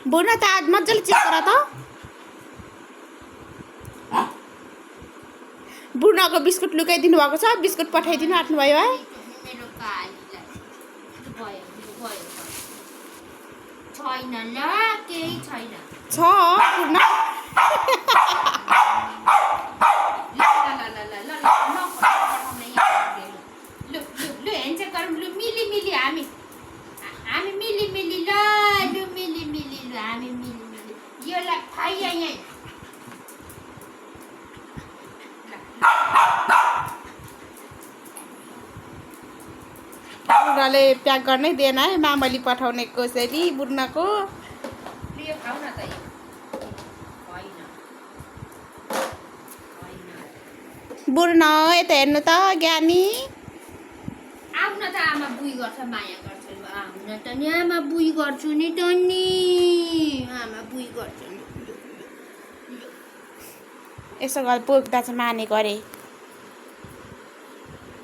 बुना त आज मजाले चेक गर त बुनाको बिस्कुट लुकाइदिनु भएको छ बिस्कुट पठाइदिनु आट्नुभयो है मेरो कालीलाई छैन ल केही छैन छ बुना बुनाले प्याक गर्नै दिएन है मामली पठाउने कसरी बुनाको बुना यता हेर्नु त ज्ञानी आउन त आमा बुई गर्छ माया गर्छ आउन त नि आमा बुई गर्छु नि त नि आमा बुई गर्छु नि यसो गर पोख्दा चाहिँ माने गरे